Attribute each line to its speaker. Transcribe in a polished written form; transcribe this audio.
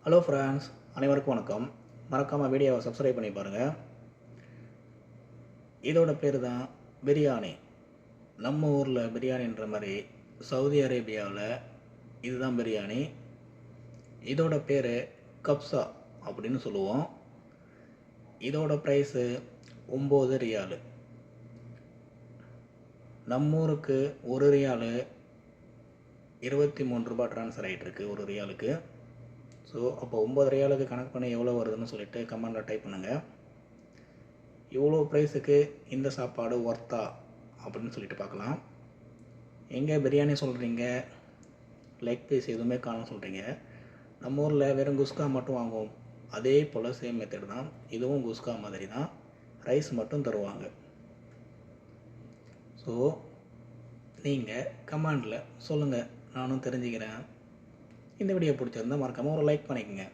Speaker 1: Hello friends, அனைவருக்கும் வணக்கம். மறக்காமல் வீடியோவை சப்ஸ்கிரைப் பண்ணி பாருங்கள். இதோட பேர் தான் பிரியாணி. நம்ம ஊரில் பிரியாணின்ற மாதிரி சவுதி அரேபியாவில் இதுதான் பிரியாணி. இதோட பேர் கப்சா அப்படின்னு சொல்லுவோம். இதோட ப்ரைஸு 9 ரியாலு. நம்ம ஊருக்கு ஒரு ரியாலு 23 ரூபா ட்ரான்ஸ்ஃபர் ஆகிட்டுருக்கு ஒரு ரியாலுக்கு. ஸோ அப்போ 9 ரியாலுக்கு கணக்கு பண்ணி எவ்வளோ வருதுன்னு சொல்லிட்டு கமெண்டில் டைப் பண்ணுங்கள். இவ்வளோ ப்ரைஸுக்கு இந்த சாப்பாடு ஒர்த்தா அப்படின்னு சொல்லிட்டு பார்க்கலாம். எங்கே பிரியாணி சொல்கிறீங்க, லெக் பீஸ் எதுவுமே காணும் சொல்கிறீங்க. நம்ம ஊரில் வெறும் குஸ்கா மட்டும் வாங்குவோம். அதே போல் சேம் மெத்தட் தான் இதுவும். குஸ்கா மாதிரி தான், ரைஸ் மட்டும் தருவாங்க. ஸோ நீங்கள் கமெண்டில் சொல்லுங்கள், நானும் தெரிஞ்சுக்கிறேன். இந்த வீடியோ பிடிச்சிருந்தால் மறக்காமல் ஒரு லைக் பண்ணிக்கோங்க.